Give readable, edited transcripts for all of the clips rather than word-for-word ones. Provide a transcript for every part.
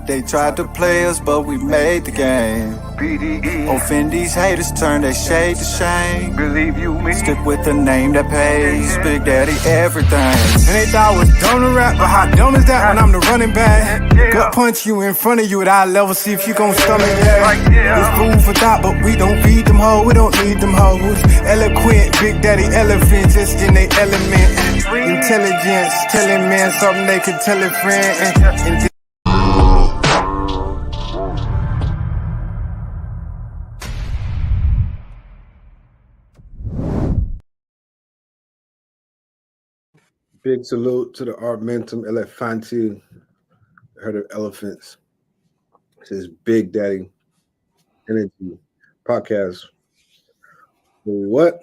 They tried to play us, but we made the game. BDE. Offend these haters, turn their shade to shame. Believe you me. Stick with the name that pays. Big Daddy everything. And they thought I was dumb to rap, but how dumb is that when I'm the running back? Yeah. Gut punch you in front of you at eye level, see if you gon' stomach that. Right there. It's food for thought, but we don't feed them hoes, we don't need them hoes. Eloquent, Big Daddy elephant, just in their element. Intelligence, telling man something they could tell a friend. And Big salute to the Armentum Elefanti, herd of elephants. This is Big Daddy Energy Podcast. What?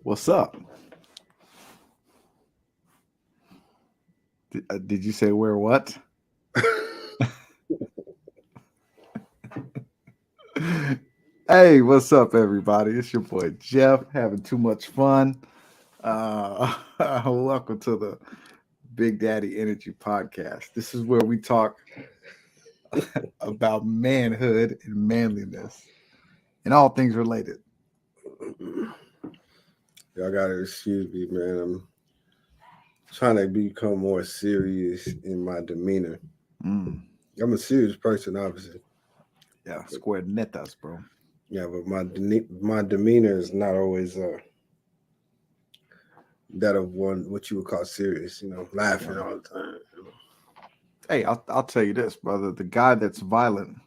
What's up? Did you say where what? Hey, what's up, everybody? It's your boy Jeff, having too much fun. Welcome to the Big Daddy Energy Podcast. This is where we talk about manhood and manliness and all things related. Y'all gotta excuse me, man. I'm trying to become more serious in my demeanor. I'm a serious person, obviously. Yeah, square netas, bro. Yeah, but my demeanor is not always that of one what you would call serious, laughing all the time. Hey, I'll tell you this, brother. The guy that's violent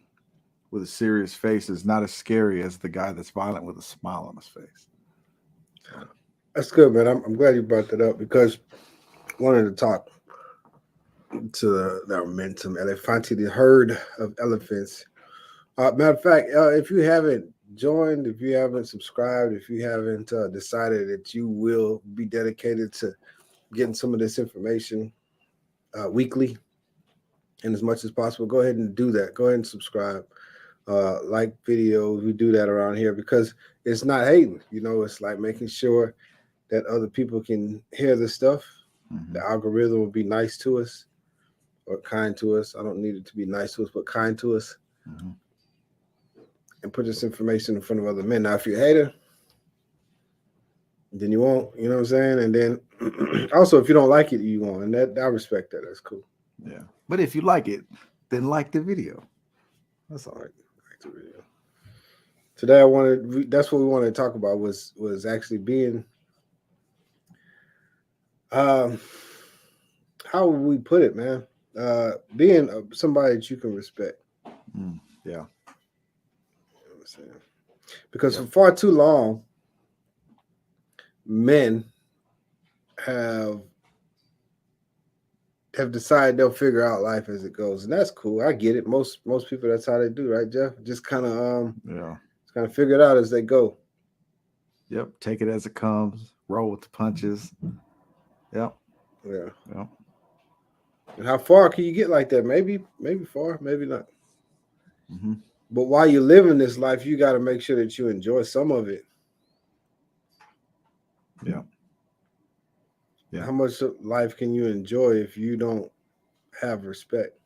with a serious face is not as scary as the guy that's violent with a smile on his face. That's good, man. I'm glad you brought that up because I wanted to talk to the Armentum Elefanti, the herd of elephants. Matter of fact, if you haven't joined, if you haven't subscribed, if you haven't decided that you will be dedicated to getting some of this information weekly and as much as possible, go ahead and do that. Go ahead and subscribe, like videos. We do that around here because it's not hating. It's like making sure that other people can hear this stuff. Mm-hmm. The algorithm will be nice to us or kind to us. I don't need it to be nice to us, but kind to us. Mm-hmm. And put this information in front of other men. Now, if you're a hater, then you won't, you know what I'm saying? And then also, if you don't like it, you won't. And that I respect that. That's cool. Yeah. But if you like it, then like the video. That's all right. Like the video. Today, that's what we wanted to talk about was actually being, how would we put it, man? Being somebody that you can respect. Yeah. Because for far too long, men have decided they'll figure out life as it goes, and that's cool. I get it. Most people, that's how they do, right, Jeff? Just kind of figure it out as they go. Yep. Take it as it comes. Roll with the punches. Yep. Yeah. Yep. And how far can you get like that? Maybe far, maybe not. Mm-hmm. But while you're living this life, you got to make sure that you enjoy some of it. Yeah. Yeah. How much of life can you enjoy if you don't have respect?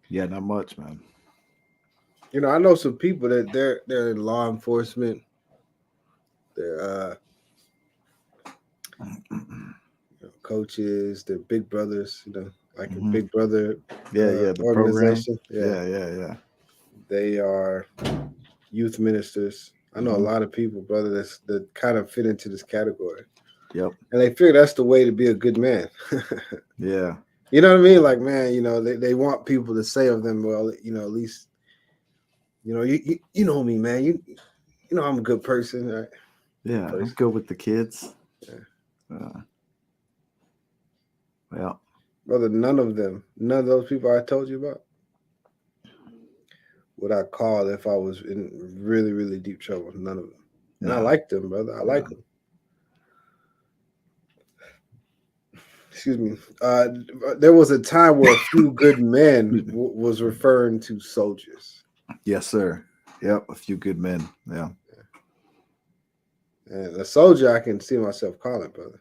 Yeah, not much, man. I know some people that they're in law enforcement. They're coaches. They're big brothers. Like a Big Brother. The organization. Program. Yeah. They are youth ministers. I know a lot of people, brother, that kind of fit into this category. Yep. And they figure that's the way to be a good man. Yeah. You know what I mean? Like, man, they want people to say of them, well, at least, you know me, man. You know I'm a good person, right? Yeah, I'm good with the kids. Yeah. Well. Brother, none of those people I told you about would I call if I was in really, really deep trouble. None of them. And I like them, brother. I like them. Excuse me. There was a time where a few good men was referring to soldiers. Yes, sir. Yep, a few good men. Yeah. And a soldier, I can see myself calling, brother.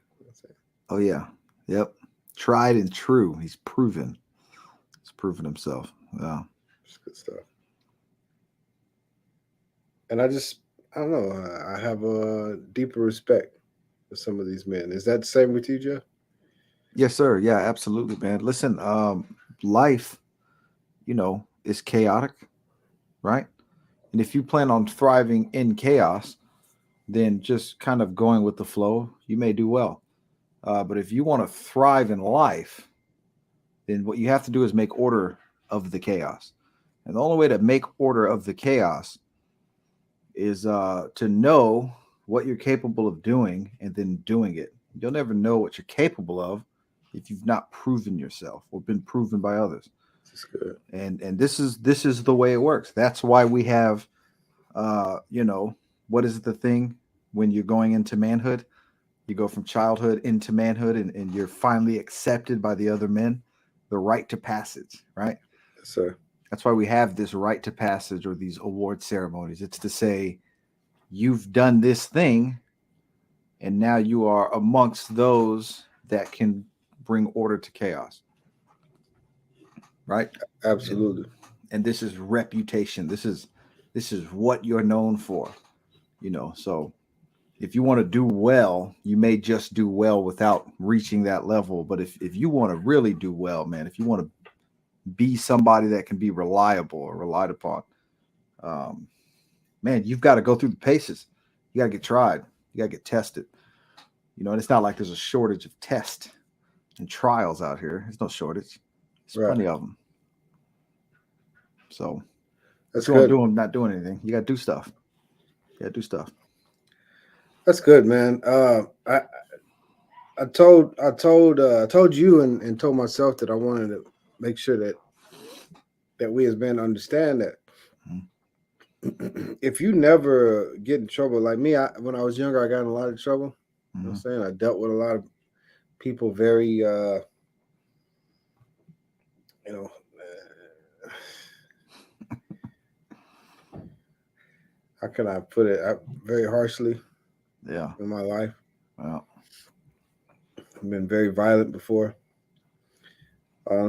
Oh yeah, yep. Tried and true. He's proven. He's proven himself. Yeah, It's good stuff. And I don't know. I have a deeper respect for some of these men. Is that the same with you, Jeff? yes, sir. Yeah, absolutely, man. Listen, life, is chaotic, right? And if you plan on thriving in chaos, then just kind of going with the flow, you may do well. But if you want to thrive in life, then what you have to do is make order of the chaos. And the only way to make order of the chaos is to know what you're capable of doing and then doing it. You'll never know what you're capable of if you've not proven yourself or been proven by others. That's good. And this is the way it works. That's why we have what is the thing when you're going into manhood? You go from childhood into manhood and you're finally accepted by the other men, the right to passage, right? Yes, sir. That's why we have this right to passage or these award ceremonies. It's to say, you've done this thing, and now you are amongst those that can bring order to chaos, right? Absolutely. And this is reputation. This is what you're known for, So if you want to do well, you may just do well without reaching that level. But if you want to really do well, man, if you want to be somebody that can be reliable or relied upon, man, you've got to go through the paces. You got to get tried. You got to get tested. And it's not like there's a shortage of tests and trials out here. There's no shortage. There's plenty of them. So That's if you want good. to do them, not doing anything, you got to do stuff. That's good, man. I told you and told myself that I wanted to make sure that we as men understand that if you never get in trouble, like me, when I was younger, I got in a lot of trouble. You know what I'm saying? I dealt with a lot of people very, how can I put it? Very harshly. Yeah. In my life. Wow. I've been very violent before.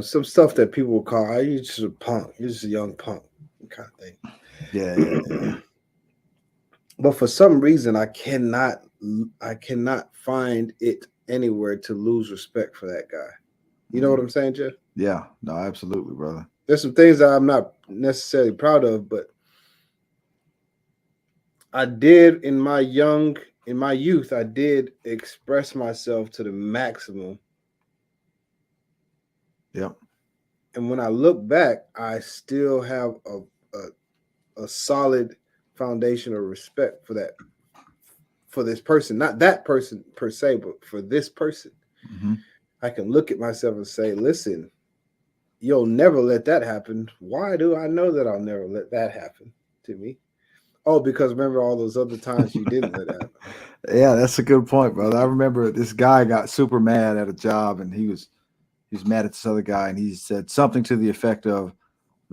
Some stuff that people will call, you're just a punk. You're just a young punk kind of thing. Yeah. But for some reason, I cannot find it anywhere to lose respect for that guy. You know what I'm saying, Jeff? Yeah. No, absolutely, brother. There's some things that I'm not necessarily proud of, but I did in my youth, I did express myself to the maximum. Yep. And when I look back, I still have a solid foundation of respect for this person. Not that person per se, but for this person. Mm-hmm. I can look at myself and say, listen, you'll never let that happen. Why do I know that I'll never let that happen to me? Oh, because remember all those other times you didn't let that happen. Yeah, that's a good point, brother. I remember this guy got super mad at a job, and he was mad at this other guy, and he said something to the effect of,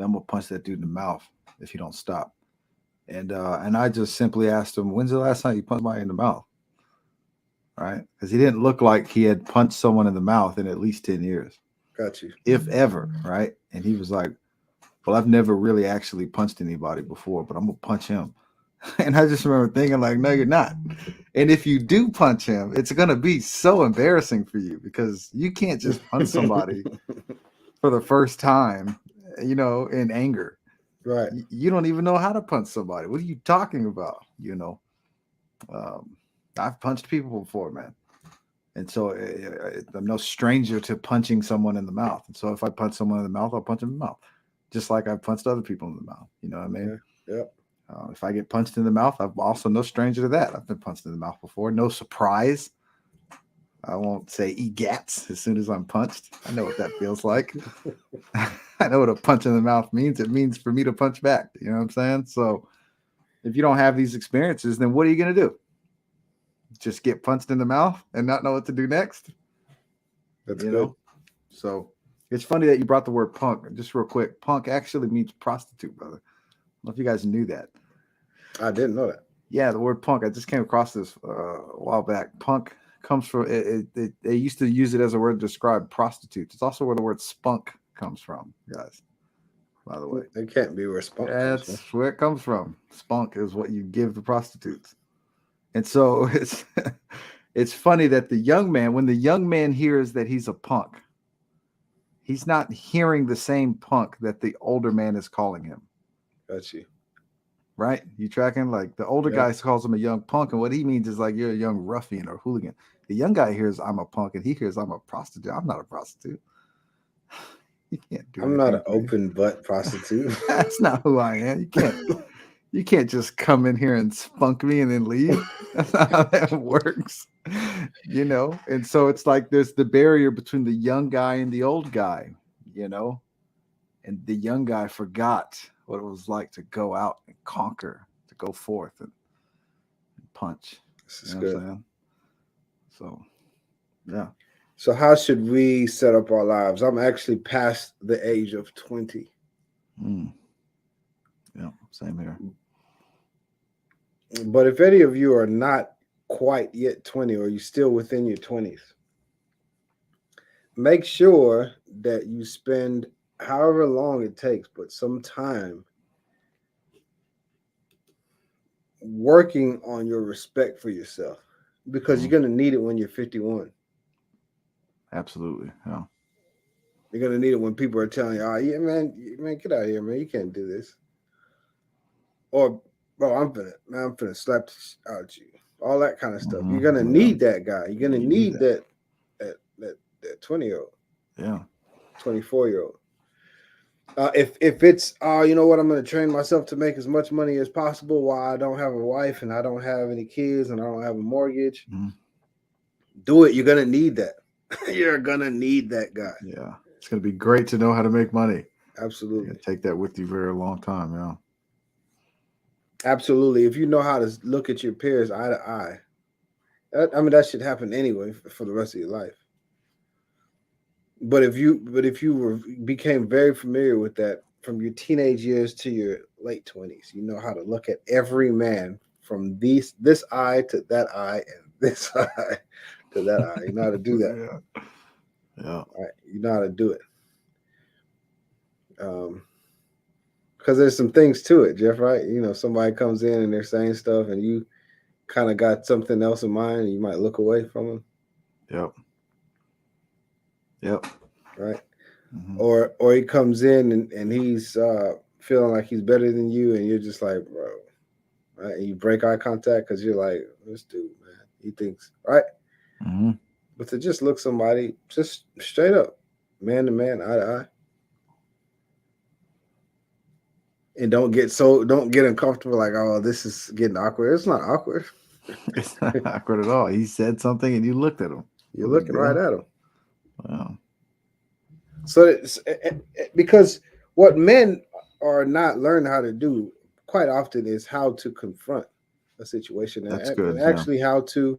"I'm gonna punch that dude in the mouth if you don't stop." And I just simply asked him, "When's the last time you punched somebody in the mouth?" Right? Because he didn't look like he had punched someone in the mouth in at least 10 years. Got you. If ever, right? And he was like, "Well, I've never really actually punched anybody before, but I'm gonna punch him." And I just remember thinking, like, no, you're not. And if you do punch him, it's gonna be so embarrassing for you because you can't just punch somebody for the first time, in anger. Right. You don't even know how to punch somebody. What are you talking about? I've punched people before, man. And so I'm no stranger to punching someone in the mouth. And so if I punch someone in the mouth, I'll punch them in the mouth. Just like I've punched other people in the mouth. You know what I mean? Yeah. If I get punched in the mouth, I'm also no stranger to that. I've been punched in the mouth before. No surprise. I won't say egats as soon as I'm punched. I know what that feels like. I know what a punch in the mouth means. It means for me to punch back. You know what I'm saying? So if you don't have these experiences, then what are you going to do? Just get punched in the mouth and not know what to do next? That's good. So it's funny that you brought the word punk. Just real quick, punk actually means prostitute, brother. I don't know if you guys knew that. I didn't know that. Yeah, the word punk. I just came across this a while back. Punk comes from they used to use it as a word to describe prostitutes. It's also where the word spunk comes from, guys. By the way, It can't be where spunk comes from. that's where it comes from. Spunk is what you give the prostitutes, and so it's funny that the young man, when the young man hears that he's a punk, he's not hearing the same punk that the older man is calling him. Got you. Right? You tracking? Like the older Yeah. guy calls him a young punk, and what he means is like you're a young ruffian or hooligan. The young guy hears I'm a punk, and he hears I'm a prostitute. I'm not a prostitute. You can't do. I'm not an anything to me. open butt prostitute. That's not who I am. You can't just come in here and spunk me and then leave. That's not how that works. You know? And so it's like there's the barrier between the young guy and the old guy, you know? And the young guy forgot what it was like to go out and conquer, to go forth and punch. This is You know what I'm good. saying? So, yeah. So how should we set up our lives? I'm actually past the age of 20. Mm. Yeah, same here. But if any of you are not quite yet 20 or you're still within your 20s, make sure that you spend however long it takes, but some time working on your respect for yourself, because you're going to need it when you're 51. Absolutely. Yeah. You're going to need it when people are telling you, oh, yeah, man, get out of here, man. You can't do this. Or, bro, I'm finna slap the shit out you. All that kind of stuff. Mhm. You're going to need that guy. You're going to You need need that 20-year-old, Yeah. 24-year-old. If it's, you know what, I'm going to train myself to make as much money as possible while I don't have a wife and I don't have any kids and I don't have a mortgage, do it. You're going to need that. You're going to need that guy. Yeah. It's going to be great to know how to make money. Absolutely. You take that with you for a long time. Yeah. Absolutely. If you know how to look at your peers eye to eye, that should happen anyway for the rest of your life. But if you became very familiar with that from your teenage years to your late 20s, you know how to look at every man from this eye to that eye and this eye to that eye. You know how to do that. Yeah. All right. You know how to do it. Because there's some things to it, Jeff, right? You know, somebody comes in and they're saying stuff and you kind of got something else in mind and you might look away from them. Yep. Right. Mm-hmm. Or he comes in and he's feeling like he's better than you and you're just like, bro, right? And you break eye contact because you're like, this dude, man, he thinks, right? Mm-hmm. But to just look somebody just straight up, man to man, eye to eye. And don't get uncomfortable like, oh, this is getting awkward. It's not awkward. It's not awkward at all. He said something and you looked at him. You're looking right at him. Wow. So it's because what men are not learning how to do quite often is how to confront a situation and actually how to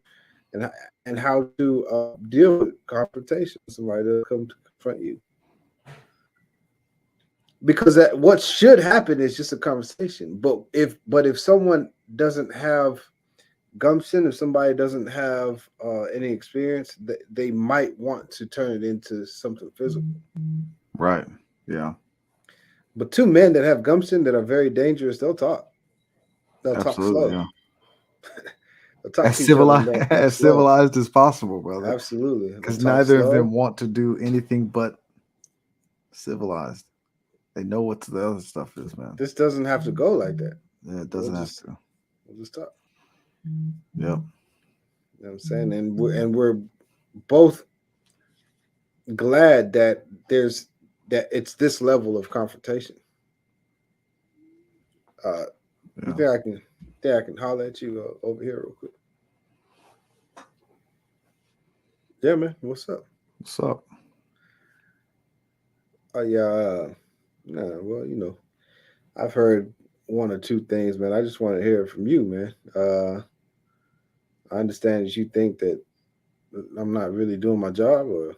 deal with confrontation. Somebody to come to confront you. Because what should happen is just a conversation. But if someone doesn't have gumption, if somebody doesn't have any experience, they might want to turn it into something physical. Right. Yeah. But two men that have gumption that are very dangerous, they'll talk. They'll Absolutely, talk slow. Yeah. They'll talk as civilized as possible, brother. Absolutely. Because neither of them want to do anything but civilized. They know what the other stuff is, man. This doesn't have to go like that. Yeah, it doesn't have to. We'll just talk. Yep. You know what I'm saying? And we're both glad that it's this level of confrontation. You think I can holler at you over here real quick? Yeah, man. What's up? What's up? Oh yeah. Well, you know, I've heard one or two things, man. I just want to hear it from you, man. I understand that you think that I'm not really doing my job, or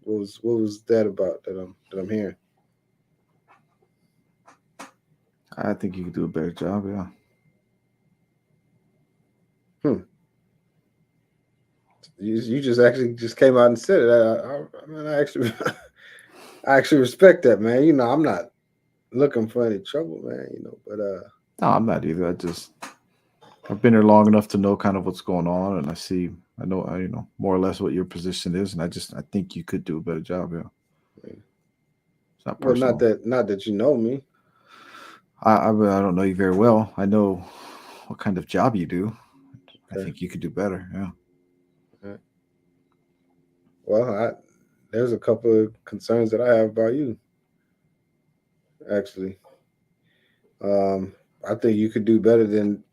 what was that about that I'm hearing? I think you could do a better job, yeah. You just actually just came out and said it. I mean, I actually respect that, man. You know, I'm not looking for any trouble, man. You know, but No, I'm not either. I've been here long enough to know kind of what's going on, and I know, you know, more or less what your position is, and I think you could do a better job. Yeah, it's not well, personal. not that you know me. I don't know you very well. I know what kind of job you do. I Okay. think you could do better. Yeah. All right. Well, there's a couple of concerns that I have about you. Actually, I think you could do better than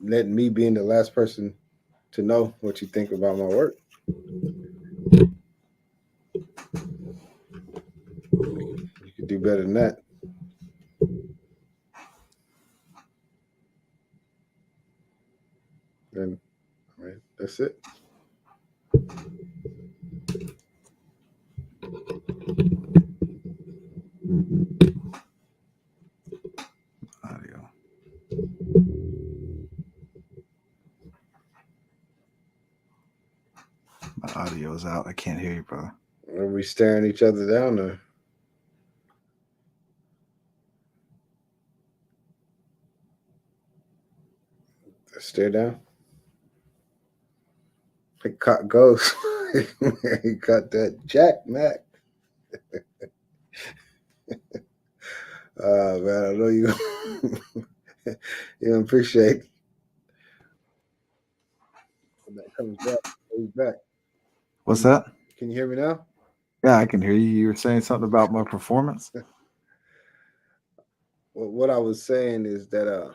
letting me being the last person to know what you think about my work. You could do better than that. And all right, that's it. Audio. My audio is out. I can't hear you, brother. Are we staring each other down or stare down? He caught Ghost. He caught that Jack Mac. Man, I know you you appreciate when that comes back. He's back. What's that? Can you hear me now? Yeah, I can hear you. You were saying something about my performance. Well, what I was saying is that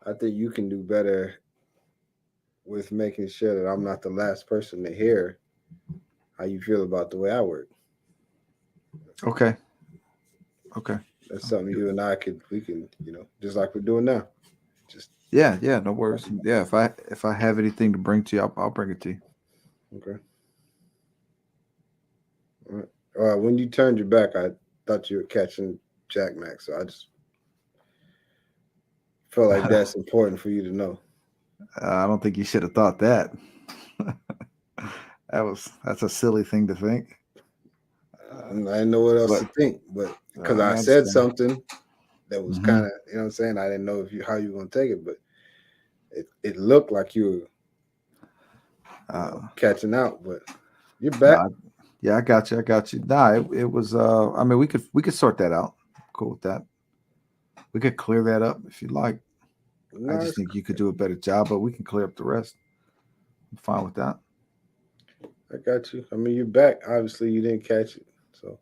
I think you can do better with making sure that I'm not the last person to hear how you feel about the way I work. Okay. Okay. That's something you and we can, just like we're doing now. Just Yeah. Yeah. No worries. Yeah. If I have anything to bring to you, I'll bring it to you. okay. All right. When you turned your back, I thought you were catching Jack Max, so I just felt like that's important for you to know. I don't think you should have thought that. That's a silly thing to think. I didn't know what else to think, but because I I said understand. something that was Mhm. kind of, you know what I'm saying? I didn't know how you were gonna take it, but it looked like you were catching out, but you're back. Nah, yeah, I got you. I got you. Nah, it was. I mean, we could sort that out. Cool with that. We could clear that up if you like. I No, just think you could do a better job, but we can clear up the rest. I'm fine with that. I got you. I mean, you're back. Obviously, you didn't catch it, so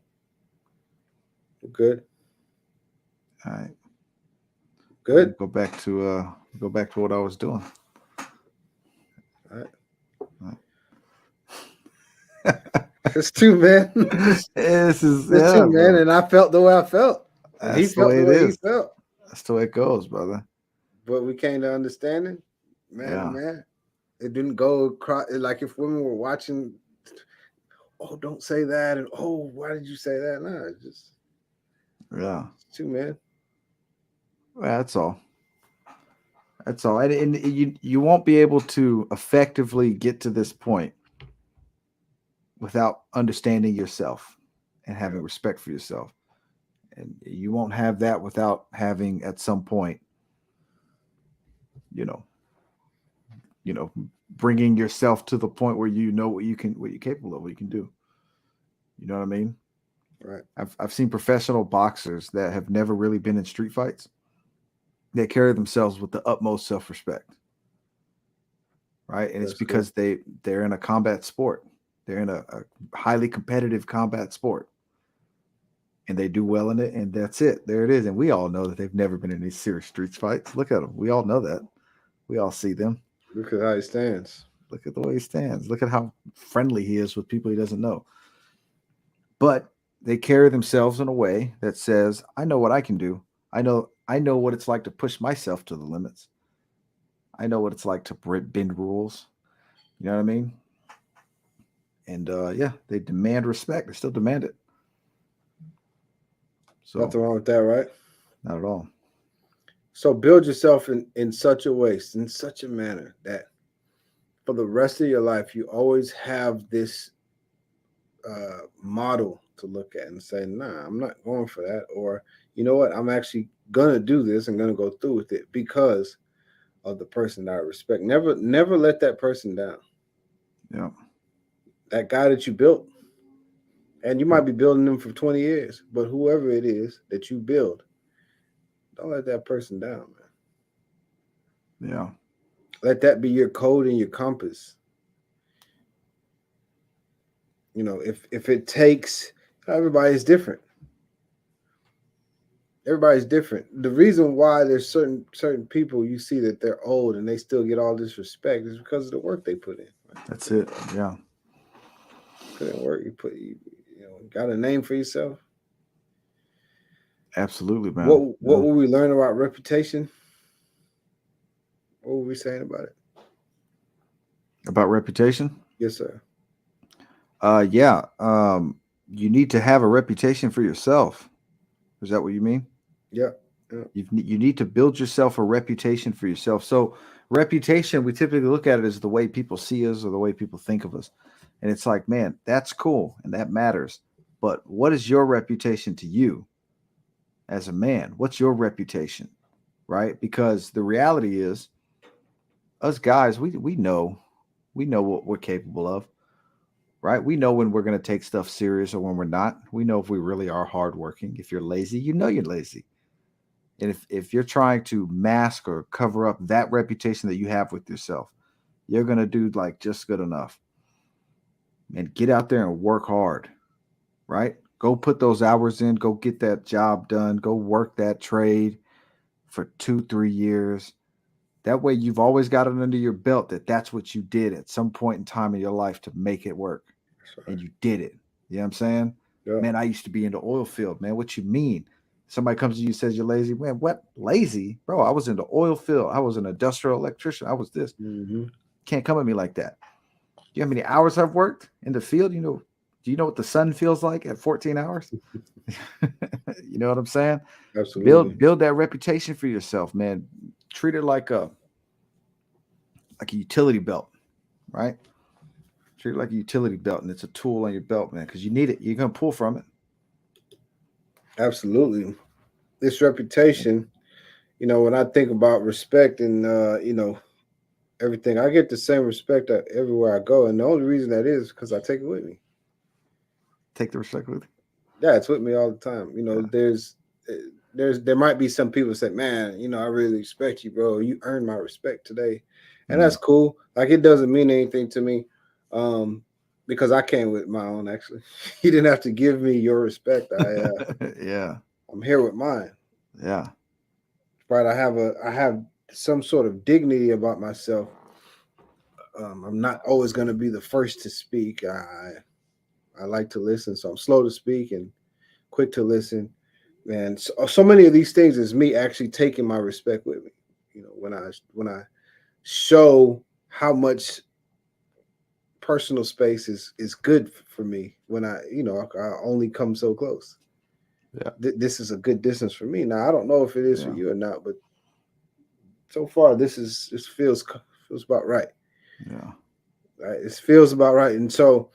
we're good. All right. Good. Go back to what I was doing. All right. All It's two, man. This is It's two, man. bro. And I felt the way I felt, and he That's the felt way the it way he is. felt. That's the way it goes, brother. But we came to understanding, Yeah. man. It didn't go across like if women were watching. Oh, don't say that, and oh, why did you say that? No, it's just Yeah. it's two, man. Well, that's all. That's all. And you won't be able to effectively get to this point without understanding yourself and having respect for yourself. And you won't have that without having at some point, you know, bringing yourself to the point where you know what you're capable of, what you can do. You know what I mean? Right. I've seen professional boxers that have never really been in street fights. They carry themselves with the utmost self-respect. Right. And it's because they're in a combat sport. They're in a highly competitive combat sport. And they do well in it, and that's it. There it is. And we all know that they've never been in any serious street fights. Look at them. We all know that. We all see them. Look at how he stands. Look at the way he stands. Look at how friendly he is with people he doesn't know. But they carry themselves in a way that says, I know what I can do. I know what it's like to push myself to the limits. I know what it's like to bend rules. You know what I mean? And yeah, they demand respect. They still demand it. So Nothing wrong with that, right? not at all. So build yourself in such a way, in such a manner that for the rest of your life, you always have this model to look at and say, nah, I'm not going for that. Or, you know what, I'm actually going to do this and going to go through with it because of the person that I respect. Never let that person down. Yeah. That guy that you built. And you might be building them for 20 years, but whoever it is that you build, don't let that person down, man. Yeah. Let that be your code and your compass. You know, if it takes, everybody's different. Everybody's different. The reason why there's certain people you see that they're old and they still get all this respect is because of the work they put in. Right? That's it. Yeah. Put in work. You got a name for yourself. Absolutely, man. What will we learn about reputation? What were we saying about it? About reputation? Yes, sir. Yeah. You need to have a reputation for yourself. Is that what you mean? Yeah. You need to build yourself a reputation for yourself. So reputation, we typically look at it as the way people see us or the way people think of us. And it's like, man, that's cool and that matters. But what is your reputation to you as a man? What's your reputation? Right? Because the reality is, us guys, we know what we're capable of. Right? We know when we're going to take stuff serious or when we're not. We know if we really are hardworking. If you're lazy, you know you're lazy. And if you're trying to mask or cover up that reputation that you have with yourself, you're going to do like just good enough. And get out there and work hard, right? Go put those hours in. Go get that job done. Go work that trade for 2-3 years. That way you've always got it under your belt that that's what you did at some point in time in your life to make it work. Right. And you did it. You know what I'm saying? Yeah. Man, I used to be in the oil field, man. What you mean? Somebody comes to you and says you're lazy. Man, what? Lazy? Bro, I was in the oil field. I was an industrial electrician. I was this. Mm-hmm. Can't come at me like that. You know how many hours I've worked in the field? Do you know what the sun feels like at 14 hours? You know what I'm saying? Absolutely. Build that reputation for yourself, man. Treat it like a utility belt, right? Treat it like a utility belt, and it's a tool on your belt, man, because you need it. You're going to pull from it. Absolutely. This reputation, when I think about respect and, everything, I get the same respect everywhere I go. And the only reason that is because I take it with me. Take the respect with you? Yeah, it's with me all the time. There might be some people say, man, I really respect you, bro. You earned my respect today. And that's cool. Like, it doesn't mean anything to me because I came with my own, actually. You didn't have to give me your respect. Yeah. I'm here with mine. Yeah. Right. I have some sort of dignity about myself. I'm not always going to be the first to speak. I like to listen, so I'm slow to speak and quick to listen. And so many of these things is me actually taking my respect with me. When I show how much personal space is good for me when I only come so close. Yeah. This is a good distance for me. Now, I don't know if it is for you or not, but so far this feels about right. Yeah. Right. It feels about right. And so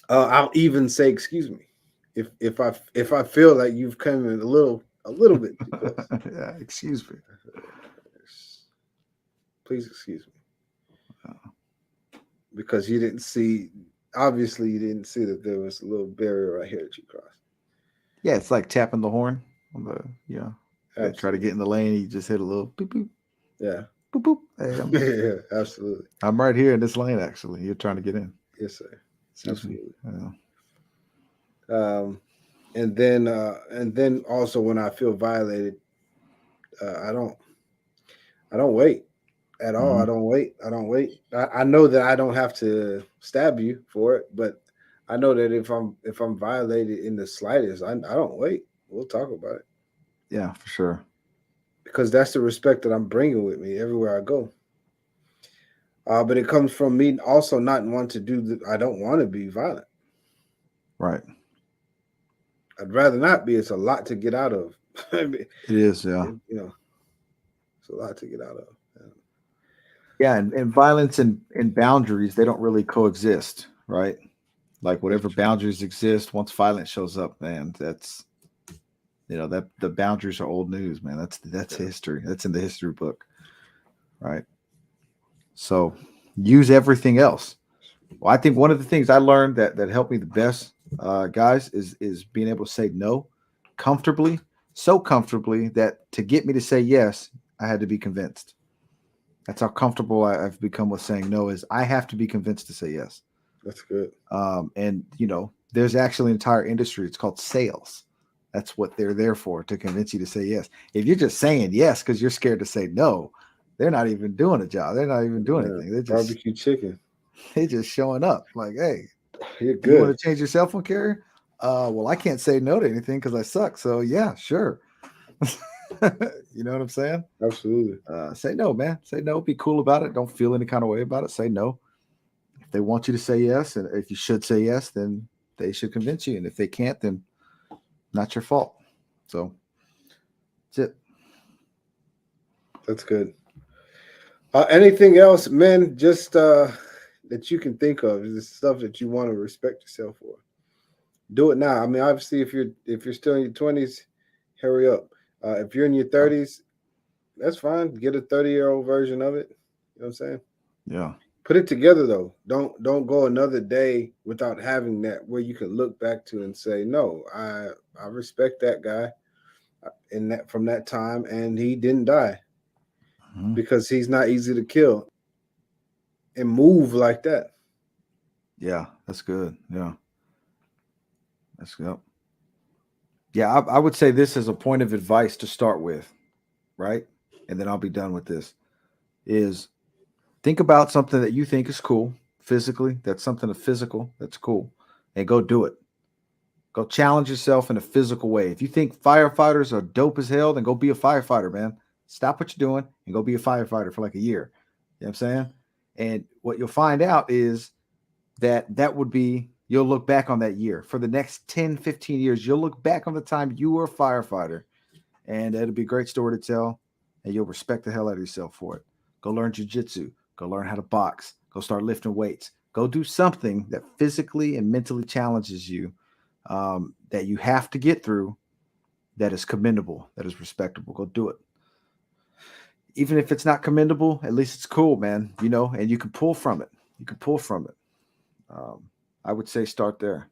I'll even say, excuse me, if I feel like you've come in a little bit too close. Yeah, excuse me. Please excuse me. Because you didn't see that there was a little barrier right here that you crossed. Yeah, it's like tapping the horn on the try to get in the lane, you just hit a little boop boop. Yeah. Boop boop. Hey, yeah, absolutely. I'm right here in this lane actually. You're trying to get in. Yes, sir. Excuse absolutely. Me. Yeah. And then also when I feel violated, I don't wait at all. Mm-hmm. I don't wait. I know that I don't have to stab you for it, but I know that if I'm violated in the slightest, I don't wait. We'll talk about it. Yeah, for sure. Because that's the respect that I'm bringing with me everywhere I go. But it comes from me also not wanting to do I don't want to be violent. Right. I'd rather not be. It's a lot to get out of. It is, yeah. It's a lot to get out of. Yeah, and violence and boundaries, they don't really coexist, right? Like That's whatever true. boundaries exist, once violence shows up, man, that's that the boundaries are old news, man. That's Yeah, history. That's in the history book, right? So use everything else. Well, I think one of the things I learned that helped me the best, guys, is being able to say no comfortably, so comfortably that to get me to say yes, I had to be convinced. That's how comfortable I've become with saying no. Is I have to be convinced to say yes. that's good. And there's actually an entire industry. It's called sales. That's what they're there for, to convince you to say yes. If you're just saying yes because you're scared to say no, they're not even doing a job. They're not even doing Yeah, anything. They're just barbecue chicken. they just showing up. Like, hey, You're you want good. to change your cell phone carrier? Well, I can't say no to anything because I suck. So yeah, sure. You know what I'm saying? Absolutely. Say no, man. Say no. Be cool about it. Don't feel any kind of way about it. Say no. If they want you to say yes, and if you should say yes, then they should convince you. And if they can't, then not your fault. So that's it. That's good. Anything else, men? Just that you can think of, is stuff that you want to respect yourself for. Do it now. I mean, obviously, if you're still in your 20s, hurry up. If you're in your Yeah. 30s, that's fine. Get a 30-year-old version of it. You know what I'm saying? Yeah. Put it together though. Don't go another day without having that where you can look back to and say, no, I respect that guy in that from that time, and he didn't die Mhm. because he's not easy to kill and move like that. Yeah. That's good. Yeah. That's good. Yeah. I would say this as a point of advice to start with, right? And then I'll be done with this. Is think about something that you think is cool physically. That's something physical that's cool, and go do it. Go challenge yourself in a physical way. If you think firefighters are dope as hell, then go be a firefighter, man. Stop what you're doing and go be a firefighter for like a year. You know what I'm saying? And what you'll find out is that would be, you'll look back on that year for the next 10, 15 years. You'll look back on the time you were a firefighter, and it'll be a great story to tell. And you'll respect the hell out of yourself for it. Go learn jujitsu. Go learn how to box. Go start lifting weights. Go do something that physically and mentally challenges you, that you have to get through, that is commendable, that is respectable. Go do it. Even if it's not commendable, at least it's cool, man. And you can pull from it. You can pull from it. Um, I would say start there.